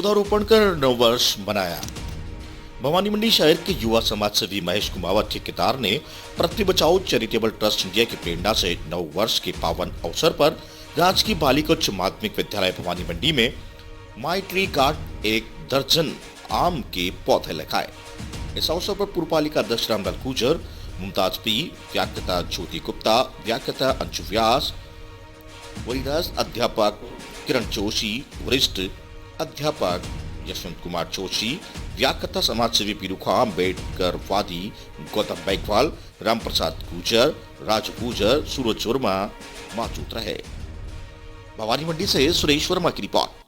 पौधारोपण कर नववर्ष मनाया। भवानी मंडी शहर के युवा समाज सेवी महेश कुमावत ठेकेदार ने पृथ्वी बचाओ चैरिटेबल ट्रस्ट इंडिया की प्रेरणा से नव वर्ष के पावन अवसर पर राजकीय बालिका उच्च माध्यमिक विद्यालय भवानी मंडी में माई ट्री गार्ड 1 दर्जन आम के पौधे लगाए। इस अवसर पर पूर्व पालिका अध्यक्ष रामलाल गुर्जर, मुमताज पी, व्याख्याता ज्योति गुप्ता, व्याख्याता अंशु व्यास, वरीयता अध्यापक किरण जोशी, वरिष्ठ अध्यापक यशवंत कुमार जोशी, व्याख्याता समाज सेवी पीरू खां, अम्बेडकर वादी गौतम बैकवाल, राम प्रसाद गुर्जर, राजू गुर्जर, सूरज वर्मा मौजूद रहे। भवानी मंडी से सुरेश वर्मा की रिपोर्ट।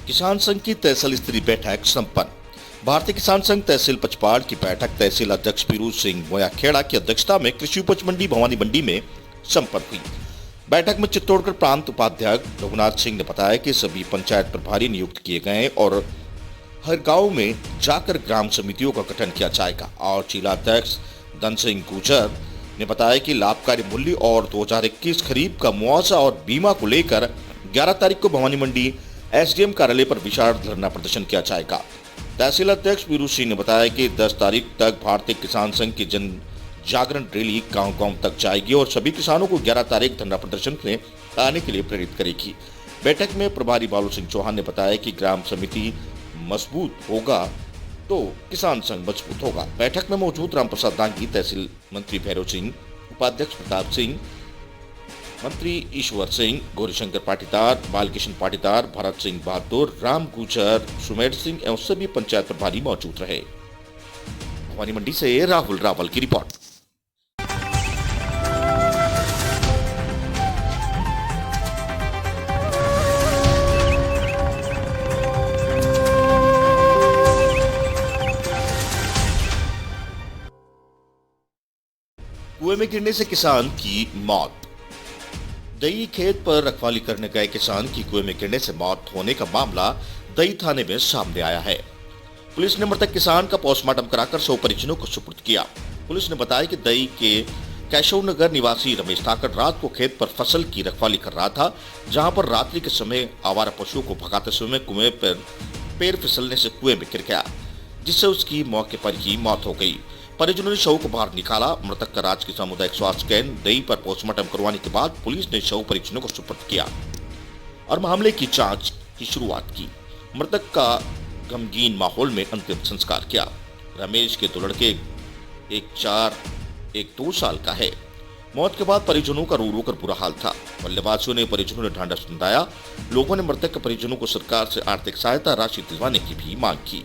किसान संघ की तहसील स्तरीय बैठक संपन्न। भारतीय किसान संघ तहसील पचपाड़ की बैठक तहसील अध्यक्ष पीरू सिंह मोया खेड़ा की अध्यक्षता में कृषि उपज मंडी भवानी मंडी में संपन्न हुई। बैठक में चित्तौड़गढ़ प्रांत उपाध्यक्ष रघुनाथ सिंह ने बताया कि सभी पंचायत प्रभारी नियुक्त किए गए और हर गांव में जाकर ग्राम समितियों का गठन किया जाएगा। और जिला अध्यक्ष धन सिंह गुर्जर ने बताया कि लाभकारी मूल्य और 2021 खरीफ का मुआवजा और बीमा को लेकर 11 तारीख को भवानी मंडी एसडीएम कार्यालय पर विशाल धरना प्रदर्शन किया जाएगा। तहसील अध्यक्ष पीरू सिंह ने बताया कि 10 तारीख तक भारतीय किसान संघ की जन जागरण रैली गांव-गांव तक जाएगी और सभी किसानों को 11 तारीख धरना प्रदर्शन में आने के लिए प्रेरित करेगी। बैठक में प्रभारी बालू सिंह चौहान ने बताया कि ग्राम समिति मजबूत होगा तो किसान संघ मजबूत होगा। बैठक में मौजूद राम प्रसाद दांगी, तहसील मंत्री भैरव सिंह, उपाध्यक्ष प्रताप सिंह, मंत्री ईश्वर सिंह, गौरीशंकर पाटीदार, बालकिशन पाटीदार, भरत सिंह बहादुर, राम गुर्जर, सुमेर सिंह एवं सभी पंचायत प्रभारी मौजूद रहे। भवानी मंडी से राहुल रावल की रिपोर्ट। कुएं में गिरने से किसान की मौत। दही खेत पर रखवाली करने गए किसान की कुएं में गिरने से मौत होने का मामला दही थाने में सामने आया है। पुलिस ने मृतक किसान का पोस्टमार्टम कराकर शव परिजनों को सुपुर्द किया। पुलिस ने बताया कि दही के केशव नगर निवासी रमेश ठाकर रात को खेत पर फसल की रखवाली कर रहा था, जहां पर रात्रि के समय आवारा पशुओं को भगाते समय कुएं पर पैर फिसलने से कुएं में गिर गया, जिससे उसकी मौके पर ही मौत हो गई। परिजनों ने शव को बाहर निकाला। मृतक का राजकीय सामुदायिक स्वास्थ्य केंद्र दही पर पोस्टमार्टम करवाने के बाद पुलिस ने शव परिजनों को सुपुर्द किया और मामले की जांच की शुरुआत की। मृतक का गमगीन माहौल में अंतिम संस्कार किया। रमेश के 2 लड़के, एक 4, एक 2 साल का है। मौत के बाद परिजनों का रो रो कर बुरा हाल था। मल्लवासियों ने परिजनों ने ढांढस बंधाया। लोगों ने मृतक के परिजनों को सरकार से आर्थिक सहायता राशि दिलवाने की भी मांग की।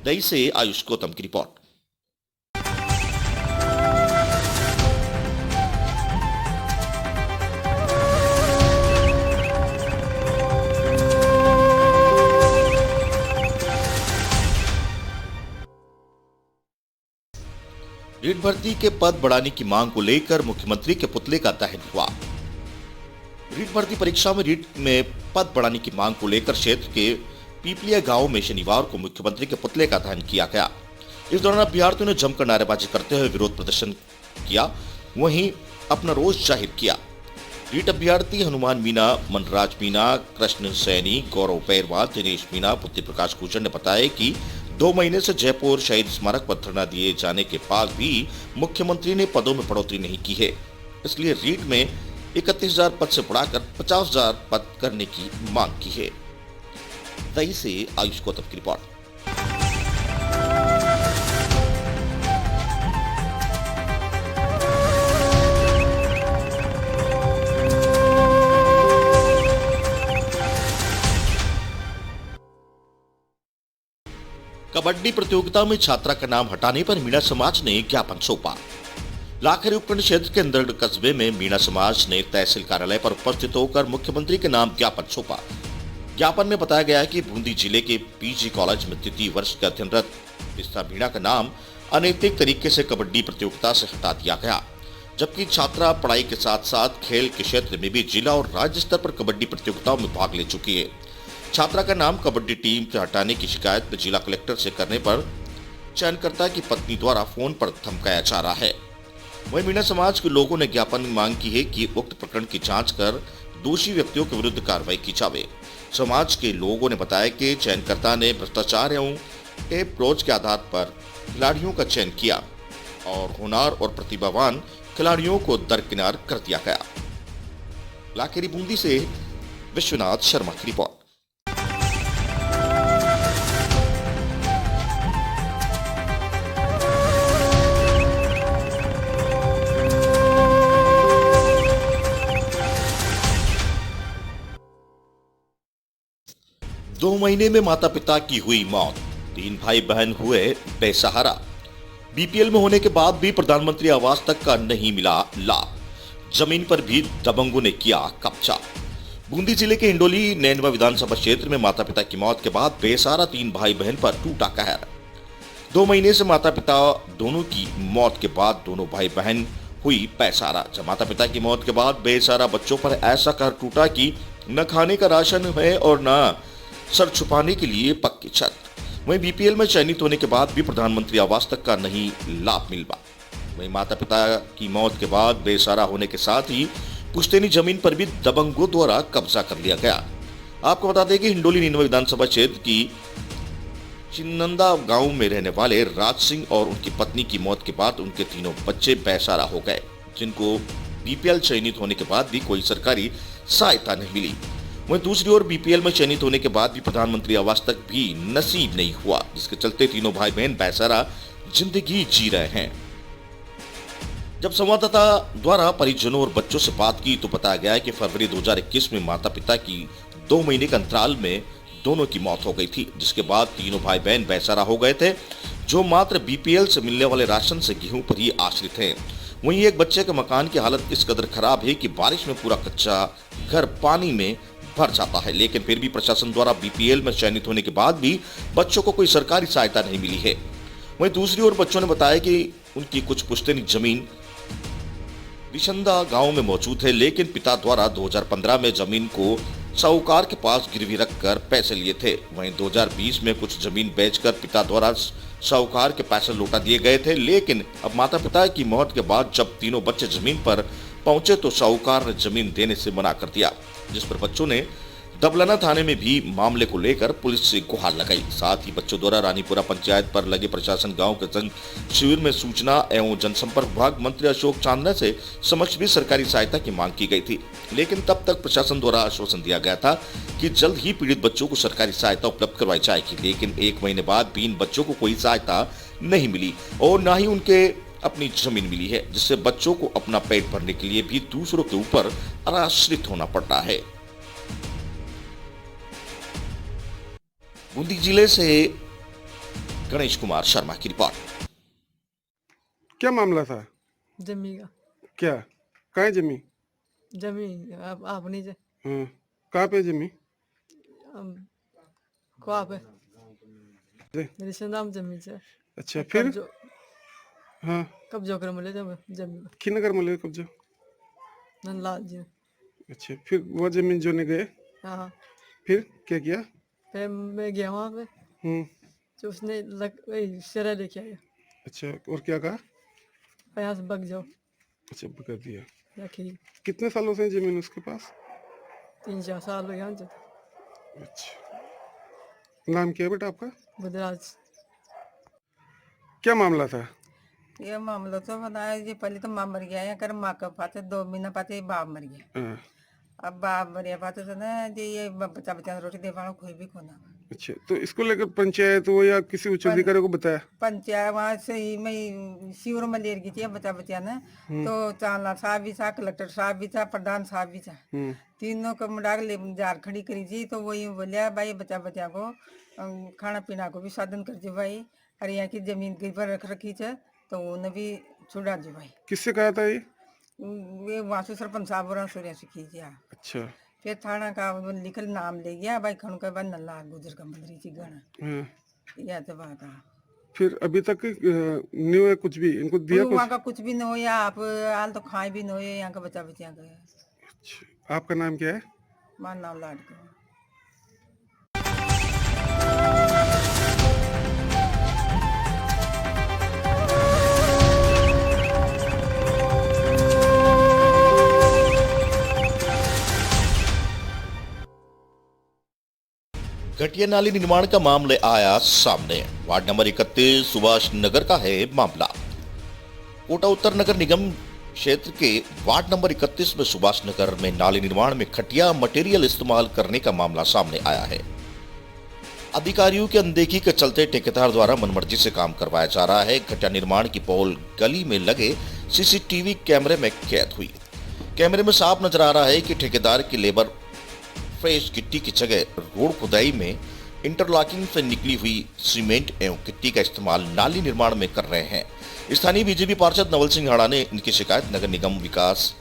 दही से आयुष गौतम की रिपोर्ट। रीट भर्ती के पद बढ़ाने की मांग को लेकर मुख्यमंत्री के पुतले का दहन हुआ। रीट भर्ती परीक्षा में रीट में पद बढ़ाने की मांग को लेकर क्षेत्र के पीपलिया गांव में शनिवार को मुख्यमंत्री के पुतले का दहन किया गया। इस दौरान अभ्यर्थियों ने जमकर नारेबाजी करते हुए विरोध प्रदर्शन किया, वहीं अपना रोष जाहिर किया। रीट अभ्यर्थी हनुमान मीणा, मनराज मीणा, कृष्ण सैनी, गौरव पैरवाल, दिनेश मीणा, पुत्र प्रकाश गुर्जर ने बताया कि 2 महीने से जयपुर शहीद स्मारक पर धरना दिए जाने के बाद भी मुख्यमंत्री ने पदों में बढ़ोतरी नहीं की है, इसलिए रीट में 31,000 पद से बढ़ाकर 50,000 पद करने की मांग की है। दही से आयुष गौतम की रिपोर्ट। कबड्डी प्रतियोगिता में छात्रा का नाम हटाने पर मीणा समाज ने ज्ञापन सौंपा। लाखरी उपखंड क्षेत्र के अंदर कस्बे में मीणा समाज ने तहसील कार्यालय पर उपस्थित होकर मुख्यमंत्री के नाम ज्ञापन सौंपा। ज्ञापन में बताया गया है कि बूंदी जिले के पीजी कॉलेज में 3य वर्ष के अध्ययनरत पिस्ता मीणा का नाम अनैतिक तरीके से कबड्डी प्रतियोगिता से हटा दिया गया, जबकि छात्रा पढ़ाई के साथ साथ खेल के क्षेत्र में भी जिला और राज्य स्तर पर कबड्डी प्रतियोगिताओं में भाग ले चुकी है। छात्रा का नाम कबड्डी टीम के हटाने की शिकायत जिला कलेक्टर से करने पर चयनकर्ता की पत्नी द्वारा फोन पर धमकाया जा रहा है। वहीं मीणा समाज के लोगों ने ज्ञापन में मांग की है कि उक्त प्रकरण की जांच कर दोषी व्यक्तियों के विरुद्ध कार्रवाई की जावे। समाज के लोगों ने बताया कि चयनकर्ता ने भ्रष्टाचार एवं टेप रोज के आधार पर खिलाड़ियों का चयन किया और होनहार और प्रतिभावान खिलाड़ियों को दरकिनार कर दिया गया। लाखेरी बूंदी से विश्वनाथ शर्मा की रिपोर्ट। 2 महीने में माता पिता की हुई मौत, 3 भाई बहन हुए बेसहारा। बीपीएल में होने के बाद भी प्रधानमंत्री आवास तक का नहीं मिला लाभ, जमीन पर भी दबंगों ने किया कब्जा। बूंदी जिले के हिंडोली नैनवा विधानसभा क्षेत्र में माता पिता की मौत के बाद बेसहारा 3 भाई बहन पर टूटा कहर। 2 महीने से माता पिता दोनों की मौत के बाद दोनों भाई बहन हुई बेसहारा। जब माता पिता की मौत के बाद बेसहारा बच्चों पर ऐसा कहर टूटा कि न खाने का राशन है और न सर छुपाने के लिए पक्की छत। वहीं बीपीएल में चयनित होने के बाद भी प्रधानमंत्री आवास तक का नहीं लाभ मिल पाया। वहीं माता पिता की मौत के बाद बेसहारा होने के साथ ही पुश्तैनी जमीन पर भी दबंगों द्वारा कब्जा कर लिया गया। आपको बता दें कि हिंडोली नैनवा विधानसभा क्षेत्र की चिन्नंदा गांव में रहने वाले राज सिंह और उनकी पत्नी की मौत के बाद उनके तीनों बच्चे बेसहारा हो गए, जिनको बीपीएल चयनित होने के बाद भी कोई सरकारी सहायता नहीं मिली। वहीं दूसरी ओर बीपीएल में चयनित होने के बाद भी प्रधानमंत्री आवास तक भी नसीब नहीं हुआ, जिसके चलते तीनों भाई बहन बेसहारा जिंदगी जी रहे हैं। जब संवाददाता द्वारा परिजनों और बच्चों से बात की तो बताया गया कि फरवरी 2021 में माता पिता की 2 महीने के अंतराल में दोनों की मौत हो गई थी, जिसके बाद तीनों भाई बहन बेसहारा हो गए थे, जो मात्र बीपीएल से मिलने वाले राशन से गेहूं पर ही आश्रित हैं। वहीं एक बच्चे के मकान की हालत इस कदर खराब है कि बारिश में पूरा कच्चा घर पानी में भर जाता है, लेकिन फिर भी प्रशासन द्वारा बीपीएल में चयनित होने के बाद भी बच्चों को कोई सरकारी सहायता नहीं मिली है। वहीं दूसरी ओर बच्चों ने बताया कि उनकी कुछ पुश्तैनी जमीन विशंदा गांव में मौजूद है, लेकिन पिता द्वारा 2015 में जमीन को साहूकार के पास गिरवी रखकर पैसे लिए थे। वहीं 2020 में कुछ जमीन बेचकर पिता द्वारा साहूकार के पैसे लौटा दिए गए थे, लेकिन अब माता पिता की मौत के बाद जब तीनों बच्चे जमीन पर पहुंचे तो साहूकार ने जमीन देने से मना कर दिया, जिस पर बच्चों ने दबलाना थाने में भी मामले को लेकर पुलिस से गुहार लगाई। साथ ही बच्चों द्वारा रानीपुरा पंचायत पर लगे प्रशासन गांव के जन शिविर में सूचना एवं जनसंपर्क विभाग मंत्री अशोक चांदना से समक्ष भी सरकारी सहायता की मांग की गई थी, लेकिन तब तक प्रशासन द्वारा आश्वासन दिया गया था कि जल्द ही पीड़ित बच्चों को सरकारी सहायता उपलब्ध करवाई जाएगी। लेकिन 1 महीने बाद भी इन बच्चों को कोई सहायता नहीं मिली और न ही उनके अपनी जमीन मिली है, जिससे बच्चों को अपना पेट भरने के लिए भी दूसरों के ऊपर आश्रित होना पड़ता है। बूंदी जिले से गणेश कुमार शर्मा की रिपोर्ट। क्या मामला था? जमी का। क्या? कहाँ है जमी? जमी अपनी जे हाँ, कहाँ पे जमी? कहाँ पे मेरे से नाम जमी से। अच्छा, फिर हाँ कब्जा कर मिले जब जमी की नगर मिले कब्जा? नंदलाल जी ने। अच्छा, फिर वो जमीन जो ने गए, हाँ फिर क्या किया? फिर मैं गया वहाँ पे, तो उसने शरा लेके आया। अच्छा, और क्या कहा? यहाँ से बग जाओ। अच्छा, कर दिया। रखी कितने सालों से जमीन उसके पास? 3-4 साल हो गया। अच्छा, नाम क्या है बेटा आपका? बुधराज। क्या मामला था? ये मामला तो बताया जी, पहले तो माँ मर गया है, कर माँ का पाते 2 महीना पाते बाप मर गया। हाँ। अब बाप मरिया पाते तो ना जी ये बच्चा बच्चा रोटी दे पाना कोई भी कोना। अच्छा, तो इसको लेकर पंचायत हो या किसी उच्च अधिकारी को बताया? पंचायत वहाँ से ही मैं शिविर में ले गई थी बच्चा बच्चा ने, तो चांदला साहब भी था, कलेक्टर साहब भी था, प्रधान साहब भी था, तीनों को मिला ले जार खड़ी करी थी। तो वही बोलिया भाई बच्चा बच्चा को खाना पीना को भी साधन कर दे भाई, और यहाँ की जमीन कहीं पर रख रखी है तो उन्हें भी छुड़ा दे भाई। किससे कहा था ये? वहाँ से सरपंच साहब और सूर्य से कीजिए। अच्छा, फिर थाना का लिखल नाम ले गया भाई, खन का बाद नल्ला गुजर का मंदिर की गण या तो बात। फिर अभी तक नहीं हुआ कुछ भी? इनको दिया कुछ? वहाँ का कुछ भी नहीं हुआ, आप हाल तो खाए भी नहीं हुए यहाँ का बच्चा बच्चा का। अच्छा, आपका नाम क्या है? मान नाम लाड का। घटिया नाली निर्माण का मामला आया सामने। वार्ड नंबर 31 सुभाष नगर का है मामला। कोटा उत्तर नगर निगम क्षेत्र के वार्ड नंबर 31 में सुभाष नगर में नाली निर्माण में घटिया मटेरियल इस्तेमाल करने का मामला सामने आया है। अधिकारियों की अनदेखी के चलते ठेकेदार द्वारा मनमर्जी से काम करवाया जा रहा है। घटिया निर्माण की पोल गली में लगे सीसीटीवी कैमरे में कैद हुई। कैमरे में साफ नजर आ रहा है कि ठेकेदार की लेबर फ्रेश गिट्टी की जगह रोड खुदाई में इंटरलॉकिंग से निकली हुई सीमेंट एवं गिट्टी का इस्तेमाल नाली निर्माण में कर रहे हैं। स्थानीय बीजेपी पार्षद नवल सिंह हाड़ा ने इनकी शिकायत नगर निगम विकास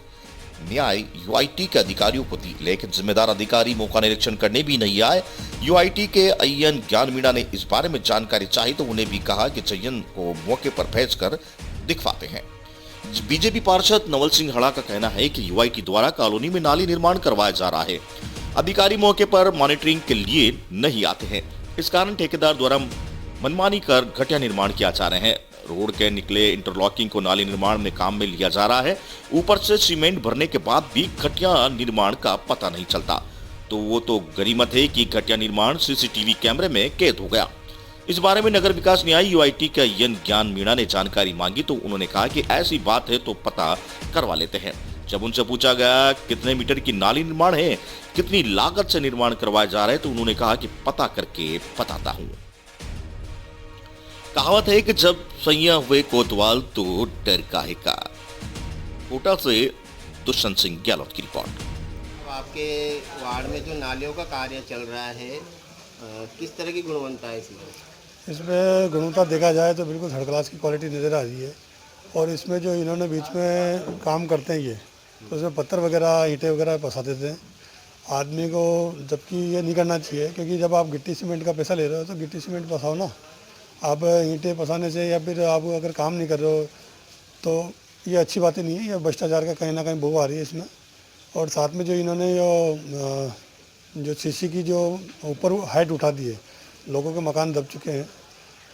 न्याय यूआईटी के अधिकारियों को दी, लेकिन जिम्मेदार अधिकारी मौका निरीक्षण करने भी नहीं आए। यूआईटी के अय्यन ज्ञान मीणा ने इस बारे में जानकारी चाहिए तो उन्हें भी कहा कि चयन को मौके पर भेजकर दिखवाते हैं। बीजेपी पार्षद नवल सिंह हाड़ा का कहना है कि यूआईटी द्वारा कॉलोनी में नाली निर्माण करवाया जा रहा है। अधिकारी मौके पर मॉनिटरिंग के लिए नहीं आते हैं। इस कारण ठेकेदार द्वारा मनमानी कर घटिया निर्माण किया जा रहे हैं। रोड के निकले इंटरलॉकिंग को नाली निर्माण में काम में लिया जा रहा है। ऊपर से सीमेंट भरने के बाद भी घटिया निर्माण का पता नहीं चलता, तो वो तो गनीमत है कि घटिया निर्माण सीसीटीवी कैमरे में कैद हो गया। इस बारे में नगर विकास न्याय यूआईटी के अय्यन ज्ञान मीणा ने जानकारी मांगी तो उन्होंने कहा कि ऐसी बात है तो पता करवा लेते हैं। जब उनसे पूछा गया कितने मीटर की नाली निर्माण है, कितनी लागत से निर्माण करवाया जा रहा है, तो उन्होंने कहा कि पता करके बताता हूं। कहावत है कि जब सैया हुए कोतवाल तो डर काहे का। कोटा से दुष्यंत सिंह गहलोत की रिपोर्ट। आपके वार्ड में जो नालियों का कार्य चल रहा है, किस तरह की गुणवत्ता है इसमें गुणवत्ता देखा जाए तो बिल्कुल थर्ड क्लास की क्वालिटी नज़र आ रही है। और इसमें जो इन्होंने बीच में काम करते हैं ये, तो उसमें पत्थर वगैरह ईंटें वगैरह फंसा देते हैं आदमी को, जबकि ये नहीं करना चाहिए। क्योंकि जब आप गिट्टी सीमेंट का पैसा ले रहे हो तो गिट्टी सीमेंट फंसाओ ना। आप ईंटें फंसाने से या फिर आप अगर काम नहीं कर रहे हो तो ये अच्छी बातें नहीं है। ये भ्रष्टाचार का कहीं ना कहीं बू आ रही है इसमें। और साथ में जो इन्होंने जो सीसी की जो ऊपर हाइट उठा दी है, लोगों के मकान दब चुके हैं,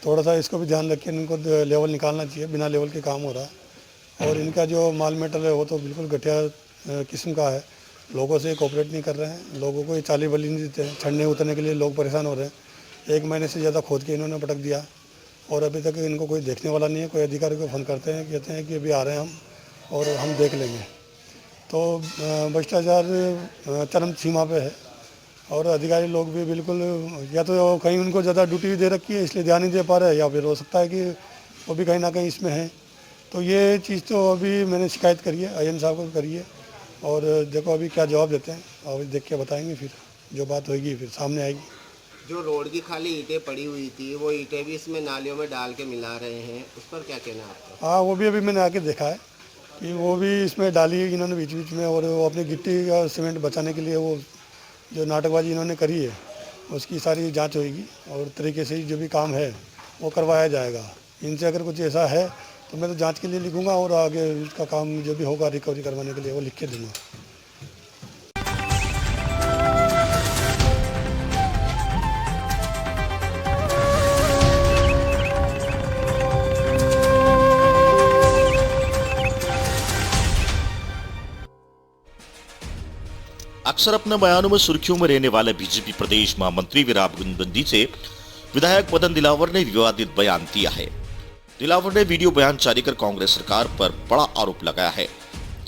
थोड़ा सा इसको भी ध्यान रख के इनको लेवल निकालना चाहिए। बिना लेवल के काम हो रहा है। और इनका जो माल मेटल है वो तो बिल्कुल घटिया किस्म का है। लोगों से कोऑपरेट नहीं कर रहे हैं, लोगों को ये चाली बली नहीं देते हैं। चढ़ने उतरने के लिए लोग परेशान हो रहे हैं। 1 महीने से ज़्यादा खोद के इन्होंने पटक दिया और अभी तक इनको कोई देखने वाला नहीं है। कोई अधिकारी को फ़ोन करते हैं, कहते हैं कि अभी आ रहे हैं हम और हम देख लेंगे। तो भ्रष्टाचार चरम सीमा पे है। और अधिकारी लोग भी बिल्कुल, या तो कहीं उनको ज़्यादा ड्यूटी दे रखी है इसलिए ध्यान नहीं दे पा रहे, या फिर हो सकता है कि वो भी कहीं ना कहीं इसमें है। तो ये चीज़ तो अभी मैंने शिकायत करी है, अय्यन साहब को करी है। और देखो अभी क्या जवाब देते हैं और देख के बताएंगे, फिर जो बात होगी फिर सामने आएगी। जो रोड की खाली ईंटें पड़ी हुई थी, वो ईंटें भी इसमें नालियों में डाल के मिला रहे हैं, उस पर क्या कहना है आपका? हाँ, वो भी अभी मैंने आके देखा है कि वो भी इसमें डाली इन्होंने बीच बीच में। और वो अपनी गिट्टी का सीमेंट बचाने के लिए वो जो नाटकबाजी इन्होंने करी है उसकी सारी जांच होगी और तरीके से जो भी काम है वो करवाया जाएगा। इनसे अगर कुछ ऐसा है तो मैं तो जांच के लिए लिखूंगा और आगे इसका काम जो भी होगा रिकवरी करवाने के लिए वो लिख के दूँगा। अक्सर अपने बयानों में सुर्खियों में रहने वाले बीजेपी प्रदेश महामंत्री विराबंदी से विधायक मदन दिलावर ने विवादित बयान दिया है। दिलावर ने वीडियो बयान जारी कर कांग्रेस सरकार पर बड़ा आरोप लगाया है।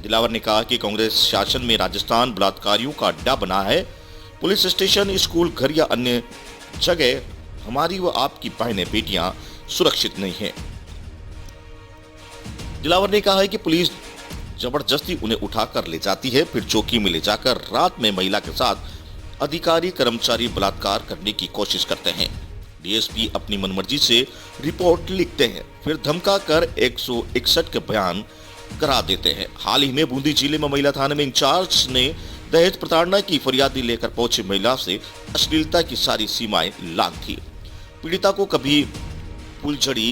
दिलावर ने कहा कि कांग्रेस शासन में राजस्थान बलात्कारियों का अड्डा बना है। पुलिस स्टेशन, स्कूल, घर या अन्य जगह हमारी व आपकी बहनें बेटियां सुरक्षित नहीं हैं। दिलावर ने कहा है कि पुलिस जबरदस्ती उन्हें उठाकर ले जाती है, फिर चौकी में ले जाकर रात में महिला के साथ अधिकारी कर्मचारी बलात्कार करने की कोशिश करते हैं। डीएसपी अपनी मनमर्जी से रिपोर्ट लिखते हैं, फिर धमका कर 161 के बयान करा देते हैं। हाल ही में बूंदी जिले में महिला थाने में इंचार्ज ने दहेज प्रताड़ना की फरियादी लेकर पहुंची महिला से अश्लीलता की सारी सीमाएं लांघ थी। पीड़िता को कभी फुलझड़ी,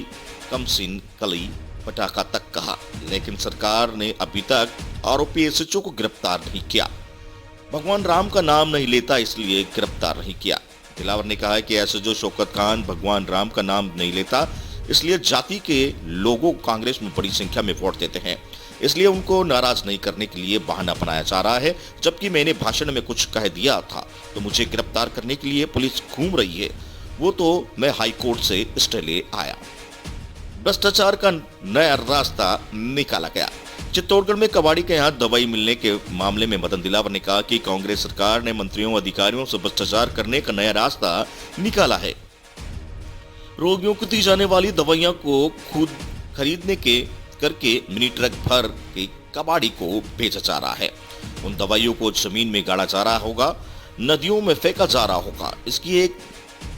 कमसिन, कली, पटाखा तक कहा, लेकिन सरकार ने अभी तक आरोपी एसएचओ को गिरफ्तार नहीं किया। भगवान राम का नाम नहीं लेता इसलिए गिरफ्तार नहीं किया। दिलावर ने कहा कि एसएचओ शौकत खान भगवान राम का नाम नहीं लेता, इसलिए जाति के लोगों कांग्रेस में बड़ी संख्या में वोट देते हैं। इसलिए उनको नाराज नहीं करने के लिए बहाना बनाया जा रहा है। जबकि मैंने भाषण में कुछ कह दिया था तो मुझे गिरफ्तार करने के लिए पुलिस घूम रही है, वो तो मैं हाई कोर्ट से स्टे ले आया। भ्रष्टाचार का नया रास्ता निकाला गया। चित्तौड़गढ़ में कबाड़ी के यहाँ दवाई मिलने के मामले में मदन दिलावर ने कहा कि कांग्रेस सरकार ने मंत्रियों अधिकारियों से भ्रष्टाचार करने का नया रास्ता निकाला है। रोगियों को दी जाने वाली दवाइयां को खुद खरीदने के करके मिनी ट्रक भर के कबाड़ी को बेचा जा रहा है। उन दवाइयों को जमीन में गाड़ा जा रहा होगा, नदियों में फेंका जा रहा होगा। इसकी एक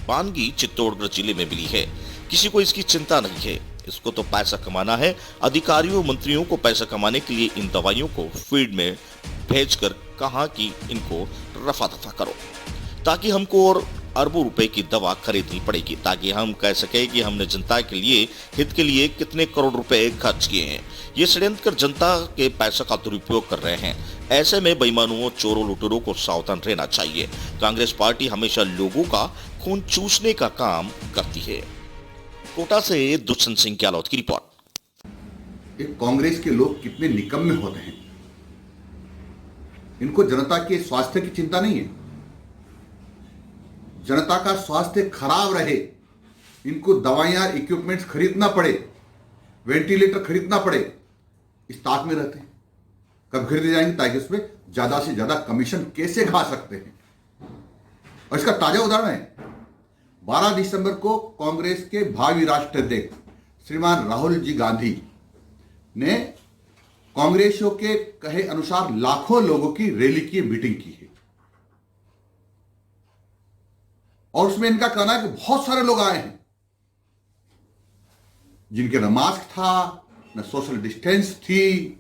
वानगी चित्तौड़गढ़ जिले में मिली है। किसी को इसकी चिंता नहीं है, इसको तो पैसा कमाना है। अधिकारियों मंत्रियों को पैसा कमाने के लिए इन दवाइयों को फील्ड में भेजकर कहा कि इनको रफा दफा करो, ताकि हमको और अरबों रुपए की दवा खरीदनी पड़ेगी, ताकि हम कह सके कि हमने जनता के लिए हित के लिए कितने करोड़ रुपए खर्च किए हैं। ये षड्यंत्र कर जनता के पैसा का दुरुपयोग कर रहे हैं। ऐसे में बेईमानों, चोरों, लुटेरों को सावधान रहना चाहिए। कांग्रेस पार्टी हमेशा लोगों का खून चूसने का काम करती है। कोटा से दुष्यंत सिंह गहलोत की रिपोर्ट। एक कांग्रेस के लोग कितने निकम्मे होते हैं। इनको जनता के स्वास्थ्य की चिंता नहीं है। जनता का स्वास्थ्य खराब रहे, इनको दवाइयां, इक्विपमेंट्स खरीदना पड़े, वेंटिलेटर खरीदना पड़े, इस ताक में रहते हैं। कब खरीदे जाएंगे ताकि उसमें ज्यादा से ज्यादा कमीशन कैसे खा सकते हैं। और इसका ताजा उदाहरण है, 12 दिसंबर को कांग्रेस के भावी राष्ट्राध्यक्ष श्रीमान राहुल जी गांधी ने कांग्रेसियों के कहे अनुसार लाखों लोगों की रैली की मीटिंग की है। और उसमें इनका कहना है कि बहुत सारे लोग आए हैं जिनके न मास्क था, न सोशल डिस्टेंस थी।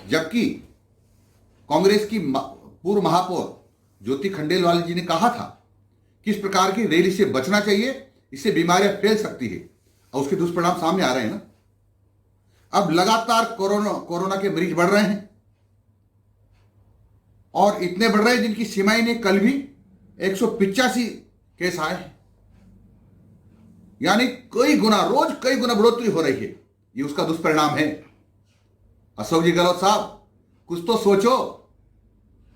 जबकि कांग्रेस की पूर्व महापौर ज्योति खंडेलवाल जी ने कहा था कि इस प्रकार की रैली से बचना चाहिए, इससे बीमारियां फैल सकती है। और उसके दुष्परिणाम सामने आ रहे हैं ना। अब लगातार कोरोना के मरीज बढ़ रहे हैं और इतने बढ़ रहे हैं जिनकी सीमाएं ने कल भी 185 केस आए हैं। यानी रोज कई गुना बढ़ोतरी हो रही है। ये उसका दुष्परिणाम है। अशोक जी गहलोत साहब, कुछ तो सोचो,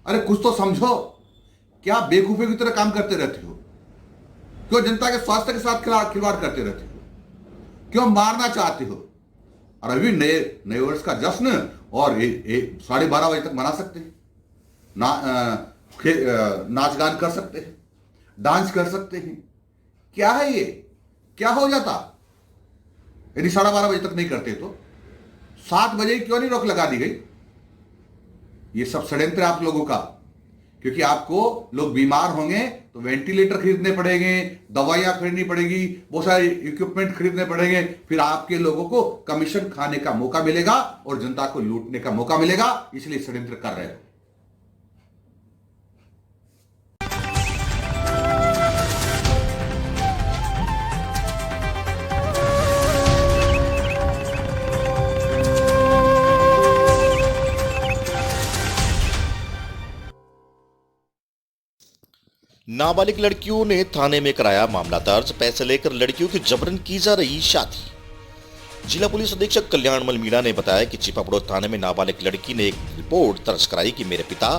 अरे कुछ तो समझो। क्या बेवकूफी की तरह काम करते रहते हो? क्यों जनता के स्वास्थ्य के साथ खिलवाड़ करते रहते हो? क्यों मारना चाहते हो? और अभी नए वर्ष का जश्न और 12:30 बजे तक मना सकते हैं, नाच गान कर सकते हैं, डांस कर सकते हैं। क्या है ये? क्या हो जाता यदि 12:30 बजे तक नहीं करते तो? 7 बजे क्यों नहीं रोक लगा दी गई? ये सब षड्यंत्र है आप लोगों का। क्योंकि आपको लोग बीमार होंगे तो वेंटिलेटर खरीदने पड़ेंगे, दवाइयां खरीदनी पड़ेगी, बहुत सारे इक्विपमेंट खरीदने पड़ेंगे। फिर आपके लोगों को कमीशन खाने का मौका मिलेगा और जनता को लूटने का मौका मिलेगा। इसलिए षड्यंत्र कर रहे हो। नाबालिग लड़कियों ने थाने में कराया मामला दर्ज। पैसे लेकर लड़कियों की जबरन की जा रही शादी। जिला पुलिस अधीक्षक कल्याणमल मीणा ने बताया कि चिपापड़ोद थाने में नाबालिग लड़की ने एक रिपोर्ट दर्ज कराई कि मेरे पिता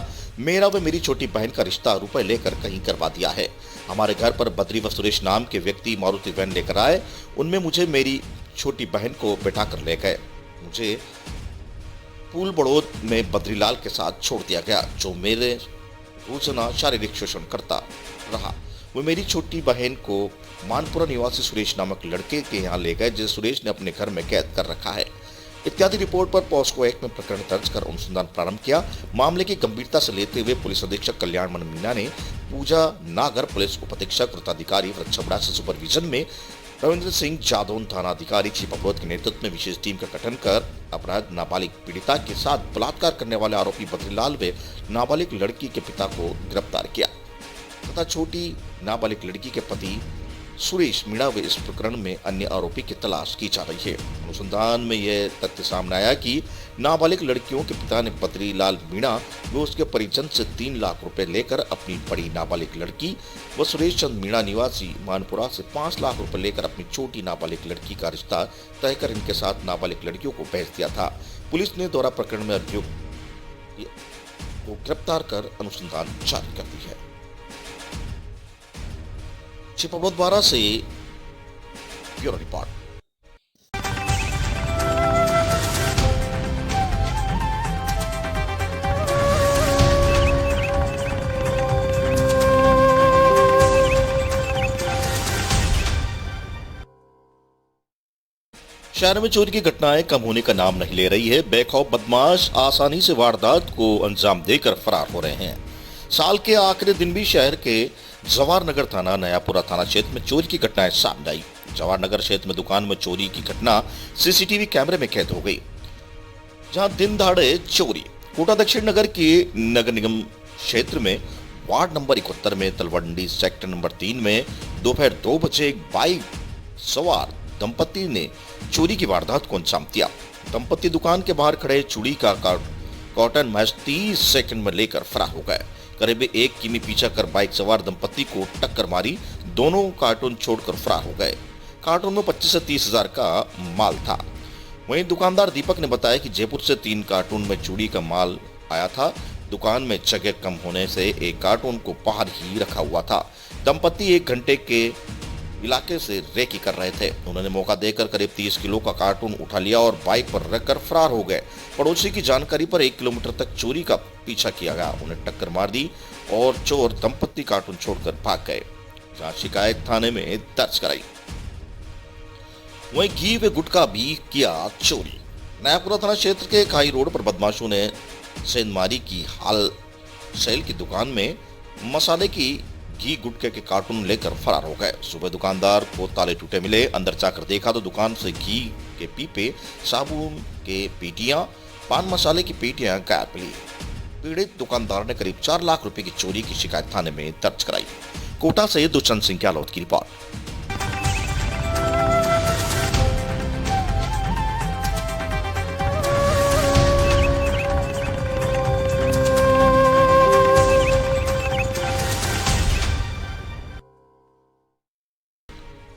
मेरा व मेरी छोटी बहन का रिश्ता रुपए लेकर कहीं करवा दिया है। हमारे घर पर बद्री व सुरेश नाम के व्यक्ति मारुति वैन लेकर आए। उनमें मुझे मेरी छोटी बहन को बैठा कर ले गए। मुझे पुल बड़ौद में बद्रीलाल के साथ छोड़ दिया गया, जो मेरे रोजाना शारीरिक शोषण करता रहा। वो मेरी छोटी बहन को मानपुरा निवासी सुरेश नामक लड़के के यहाँ ले गए, जिसे सुरेश ने अपने घर में कैद कर रखा है। इत्यादि रिपोर्ट पर पॉस्को एक्ट में प्रकरण दर्ज कर अनुसंधान प्रारंभ किया। मामले की गंभीरता से लेते हुए पुलिस अधीक्षक कल्याणमल मीणा ने पूजा नागर, पुलिस उप अधीक्षक वृत्ताधिकारी वृक्षबड़ा से सुपरविजन में रविंद्र सिंह जादौन, थाना अधिकारी चिपापड़ोद के नेतृत्व में विशेष टीम का गठन कर अपराध नाबालिग पीड़िता के साथ बलात्कार करने वाले आरोपी बद्रीलाल व नाबालिग लड़की के पिता को गिरफ्तार किया तथा छोटी नाबालिग लड़की के पति सुरेश मीणा व इस प्रकरण में अन्य आरोपी की तलाश की जा रही है। अनुसंधान में यह तथ्य सामने आया कि नाबालिग लड़कियों के पिता ने बद्रीलाल मीणा व उसके परिजन से 3 लाख रुपए लेकर अपनी बड़ी नाबालिग लड़की व सुरेश चंद मीणा निवासी मानपुरा से 5 लाख रुपए लेकर अपनी छोटी नाबालिग लड़की का रिश्ता तय कर इनके साथ नाबालिग लड़कियों को भेज दिया था। पुलिस ने दोहरा प्रकरण में अभियुक्त को गिरफ्तार कर अनुसंधान जारी कर दी है। छिपावत से ब्यूरो रिपोर्ट। शहर में चोरी की घटनाएं कम होने का नाम नहीं ले रही है। बेखौफ बदमाश आसानी से वारदात को अंजाम देकर फरार हो रहे हैं। साल के आखिरी दिन भी शहर के जवाहर नगर थाना नयापुरा थाना क्षेत्र में चोरी की घटनाएं सामने आई। जवाहर नगर क्षेत्र में दुकान में चोरी की घटना सीसीटीवी कैमरे में कैद हो गई, जहां दिन दहाड़े चोरी। कोटा दक्षिण नगर के नगर निगम क्षेत्र में वार्ड नंबर 71 में तलवंडी सेक्टर नंबर 3 में दोपहर 2 बजे एक बाइक सवार दंपति ने चोरी की वारदात को अंजाम दिया। दंपति दुकान के बाहर खड़े चूड़ी का कॉटन महज 30 सेकंड में लेकर फरार हो गए। करीब 1 किमी पीछा कर बाइक सवार दंपति को टक्कर मारी। दोनों कार्टून छोड़कर फरार हो गए। कार्टून में 25 से 30 हजार का माल था। वहीं दुकानदार दीपक ने बताया कि जयपुर से 3 कार्टून में चूड़ी का माल आया था। दुकान में जगह कम होने से एक कार्टून को बाहर ही रखा हुआ था। दंपति 1 घंटे के इलाके से रेकी कर रहे थे। उन्होंने मौका देकर करीब 30 किलो का कार्टून उठा लिया और बाइक पर रखकर फरार हो गए। पड़ोसी की जानकारी पर 1 किलोमीटर तक चोरी का पीछा किया गया। उन्हें टक्कर मार दी और चोर दंपति कार्टून छोड़कर भाग गए, जहां शिकायत थाने में दर्ज कराई। वहीं घी व गुटखा भी किया चोरी। नयापुरा थाना क्षेत्र के खाई रोड पर बदमाशों ने सेंधमारी की हाल सेल की दुकान में मसाले की घी गुटखे के कार्टून लेकर फरार हो गए। सुबह दुकानदार को ताले टूटे मिले। अंदर जाकर देखा तो दुकान से घी के पीपे, साबुन के पेटियां, पान मसाले की पेटियां गायब मिली। पीड़ित दुकानदार ने करीब 4 लाख रुपए की चोरी की शिकायत थाने में दर्ज कराई। कोटा से दुष्यंत सिंह गहलोत की रिपोर्ट।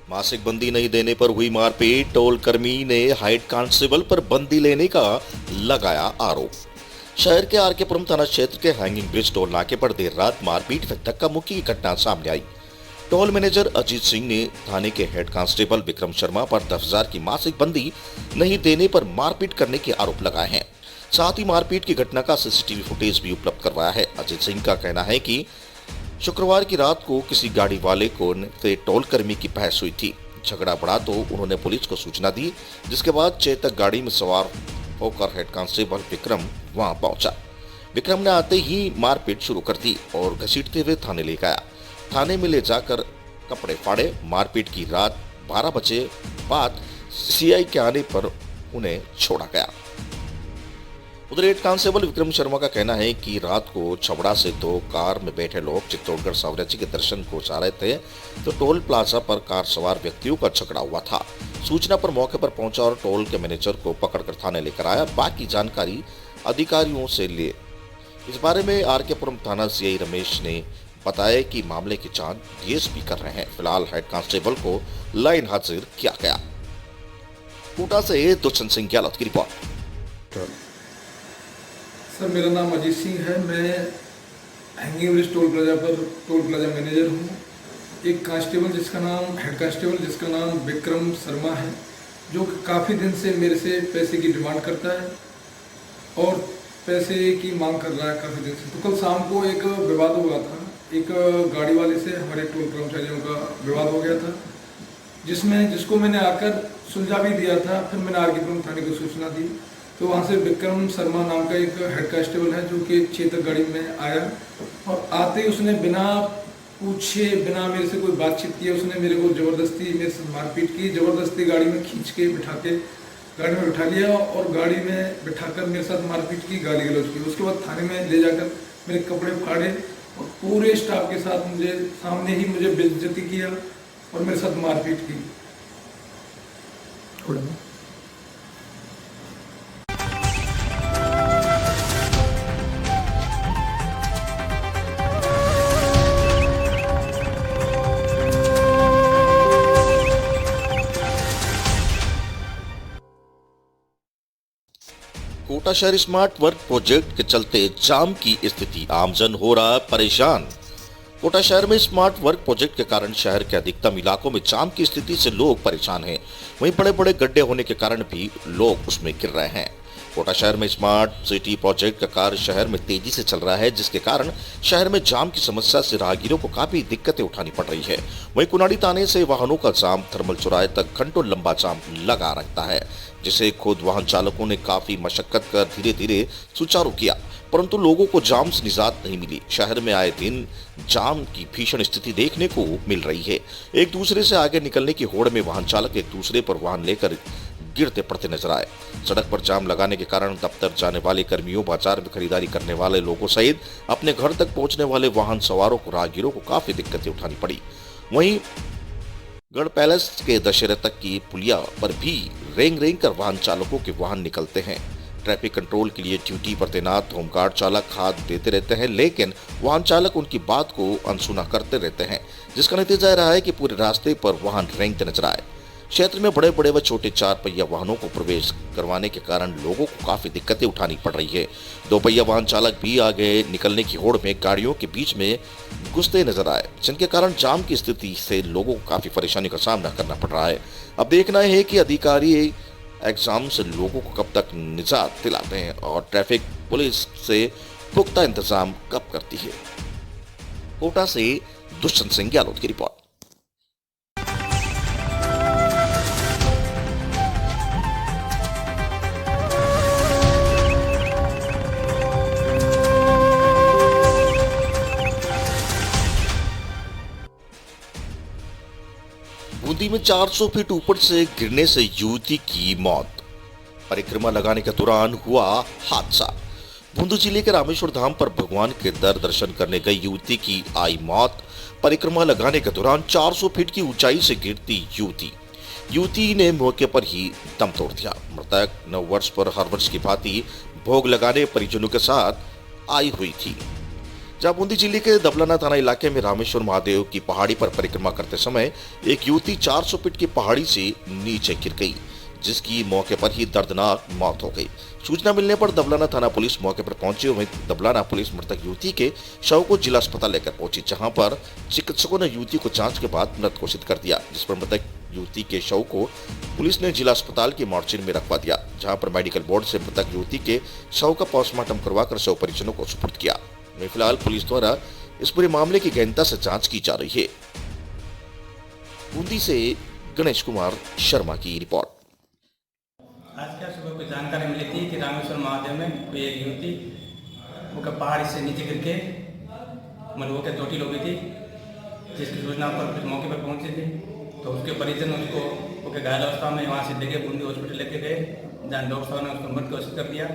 मासिक बंदी नहीं देने पर हुई मारपीट। टोल कर्मी ने हेड कांस्टेबल पर बंदी लेने का लगाया आरोप। शहर के आरकेपुरम थाना क्षेत्र के हैंगिंग ब्रिज टोल नाके पर देर रात मारपीट व धक्का मुक्की की घटना सामने आई। टोल मैनेजर अजीत सिंह ने थाने के हेड कांस्टेबल विक्रम शर्मा पर 10,000 की मासिक बंदी नहीं देने पर मारपीट करने के आरोप लगाए हैं। साथ ही मारपीट की घटना का सीसीटीवी फुटेज भी उपलब्ध करवाया है। अजीत सिंह का कहना है कि शुक्रवार की रात को किसी गाड़ी वाले को से टोल कर्मी की बहस हुई थी। झगड़ा बढ़ा तो उन्होंने पुलिस को सूचना दी, जिसके बाद चेतक गाड़ी में सवार होकर हेड कांस्टेबल विक्रम वहां पहुंचा। विक्रम ने आते ही मारपीट शुरू कर दी और घसीटते हुए थाने ले गया। थाने में ले जाकर कपड़े फाड़े। मारपीट की रात 12 बजे बाद सीआई के आने पर उन्हें छोड़ा गया। उधर हेड कांस्टेबल विक्रम शर्मा का कहना है कि रात को छबड़ा से 2 कार में बैठे लोग चित्तौड़गढ़ सावराची के दर्शन को जा रहे थे तो टोल प्लाजा पर कार सवार व्यक्तियों का झगड़ा हुआ था। सूचना पर मौके पर पहुंचा और टोल के मैनेजर को पकड़कर थाने लेकर आया। बाकी जानकारी अधिकारियों से लिए। इस बारे में आरकेपुरम थाना सीआई रमेश ने बताया कि मामले की जांच डीएसपी कर रहे हैं। फिलहाल हेड कांस्टेबल को लाइन हाजिर किया गया। कोटा से दुष्यंत सिंह गहलोत की रिपोर्ट। सर, मेरा नाम अजीत सिंह है। मैं hanging bridge toll plaza manager हूँ। एक कांस्टेबल जिसका नाम हेड कांस्टेबल जिसका नाम विक्रम शर्मा है, जो काफ़ी दिन से मेरे से पैसे की डिमांड करता है और पैसे की मांग कर रहा है काफ़ी दिन से। तो कल शाम को एक विवाद हुआ था। एक गाड़ी वाले से हमारे टोल कर्मचारियों का विवाद हो गया था, जिसको मैंने आकर सुलझा भी दिया था। फिर मैंने आरकेपुरम थाने को सूचना दी तो वहाँ से विक्रम शर्मा नाम का एक हेड कांस्टेबल है जो कि चेतक गाड़ी में आया और आते ही उसने बिना पूछे बिना मेरे से कोई बातचीत किए उसने मेरे को ज़बरदस्ती मेरे से मारपीट की। ज़बरदस्ती गाड़ी में खींच के गाड़ी में बिठा लिया और गाड़ी में बिठाकर मेरे साथ मारपीट की, गाली गलौज की। उसके बाद थाने में ले जाकर मेरे कपड़े फाड़े और पूरे स्टाफ के साथ मुझे सामने ही मुझे बेइज्जती किया और मेरे साथ मारपीट की। कोटा शहर स्मार्ट वर्क प्रोजेक्ट के चलते जाम की स्थिति, आमजन हो रहा है परेशान। कोटा शहर में स्मार्ट वर्क प्रोजेक्ट के कारण शहर के अधिकतम इलाकों में जाम की स्थिति से लोग परेशान हैं। वहीं बड़े बड़े गड्ढे होने के कारण भी लोग उसमें गिर रहे हैं। कोटा शहर में स्मार्ट सिटी प्रोजेक्ट का कार्य शहर में तेजी से चल रहा है, जिसके कारण शहर में जाम की समस्या से राहगीरों को काफी दिक्कतें उठानी पड़ रही है। वहीं कुनाड़ी ताने से वाहनों का जाम थर्मल चौराहे तक घंटों लंबा जाम लगा रहता है, जिसे खुद वाहन चालकों ने काफी मशक्कत कर धीरे धीरे सुचारू किया, परंतु लोगों को जाम से निजात नहीं मिली। शहर में आए दिन जाम की भीषण स्थिति देखने को मिल रही है। एक दूसरे से आगे निकलने की होड़ में वाहन चालक एक दूसरे पर वाहन लेकर गिरते पड़ते नजर आए। सड़क पर जाम लगाने के कारण दफ्तर जाने वाले कर्मियों, बाजार में खरीदारी करने वाले लोगों सहित अपने घर तक पहुंचने वाले वाहन सवारों को, राहगीरों को काफी दिक्कतें उठानी पड़ी। वहीं गढ़ पैलेस के दशहरे तक की पुलिया पर भी रेंग रेंग कर वाहन चालकों के वाहन निकलते हैं। ट्रैफिक कंट्रोल के लिए ड्यूटी पर तैनात होमगार्ड चालक हाथ देते रहते हैं, लेकिन वाहन चालक उनकी बात को अनसुना करते रहते हैं, जिसका नतीजा रहा है कि पूरे रास्ते पर वाहन रेंगते नजर आए। क्षेत्र में बड़े बड़े व छोटे 4 पहिया वाहनों को प्रवेश करवाने के कारण लोगों को काफी दिक्कतें उठानी पड़ रही है। 2 पहिया वाहन चालक भी आगे निकलने की होड़ में गाड़ियों के बीच में घुसते नजर आए, जिनके कारण जाम की स्थिति से लोगों को काफी परेशानी का सामना करना पड़ रहा है। अब देखना है कि अधिकारी एग्जाम से लोगों को कब तक निजात दिलाते हैं और ट्रैफिक पुलिस से पुख्ता इंतजाम कब करती है। कोटा से दुष्यंत सिंह गहलोत की रिपोर्ट। बूंदी में 400 फीट ऊपर से गिरने से युवती की मौत। परिक्रमा लगाने के दौरान हुआ हादसा। बूंदी जिले के रामेश्वर धाम पर भगवान के दर्शन करने गई युवती की आई मौत। परिक्रमा लगाने के दौरान 400 फीट की ऊंचाई से गिरती युवती ने मौके पर ही दम तोड़ दिया। मृतक 9 वर्ष पर हर वर्ष की भांति भोग लगाने परिजनों के साथ आई हुई थी। जहां बूंदी जिले के दबलाना थाना इलाके में रामेश्वर महादेव की पहाड़ी पर परिक्रमा करते समय एक युवती 400 फीट की पहाड़ी से नीचे गिर गई, जिसकी मौके पर ही दर्दनाक मौत हो गई। सूचना मिलने पर दबलाना थाना पुलिस मौके पर पहुंची। वहीं दबलाना पुलिस मृतक युवती के शव को जिला अस्पताल लेकर पहुंची, जहां पर चिकित्सकों ने युवती को जांच के बाद मृत घोषित कर दिया, जिस पर मृतक युवती के शव को पुलिस ने जिला अस्पताल की मॉर्चरी में रखवा दिया, जहां पर मेडिकल बोर्ड से मृतक युवती के शव का पोस्टमार्टम करवाकर शव परिजनों को सुपुर्द किया। फिलहाल पुलिस द्वारा इस पूरे मामले की गहनता से जांच की जा रही है। बूंदी से गणेश कुमार शर्मा की रिपोर्ट। आज क्या सुबह कोई जानकारी मिली थी कि रामेश्वर महादेव में कोई एक युवती वो पहाड़ी से नीचे गिर के मलबों के चोटिल हो गई थी, जिसकी सूचना पर कुछ मौके पर पहुंचे थे। तो उसके परिजन उसको घायल अवस्था में वहाँ से लेके बूंदी हॉस्पिटल लेके गए, जहाँ डॉक्टर साहब ने उसको मृत घोषित कर दिया।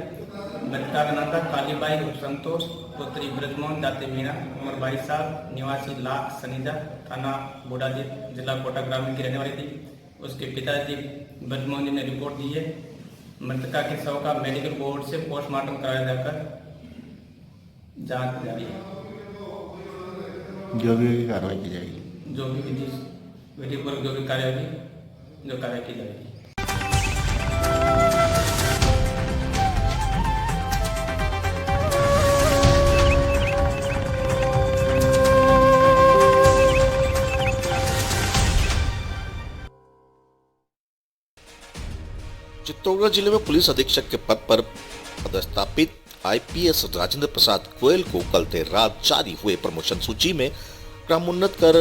मृतका का नाम था कालीबाई उर्फ संतोष, पुत्री ब्रजमोहन दाते मीणा, उम्र 22 साल, निवासी लाख सनीजा, थाना बूढ़ाजी, जिला कोटा ग्रामीण की रहने वाली थी। उसके पिताजी ब्रजमोहन जी ने रिपोर्ट दी है। मृतका के शव का मेडिकल बोर्ड से पोस्टमार्टम कराया जाकर जांच की जा रही है। जो भी कार्रवाई की जाएगी, जो भी विधिपूर्वक जो भी कार्रवाई की जाएगी। चित्तौड़गढ़ जिले में पुलिस अधीक्षक के पद पर पदस्थापित आईपीएस राजेंद्र प्रसाद गोयल को कल देर रात जारी हुए प्रमोशन सूची में क्रमोन्नत कर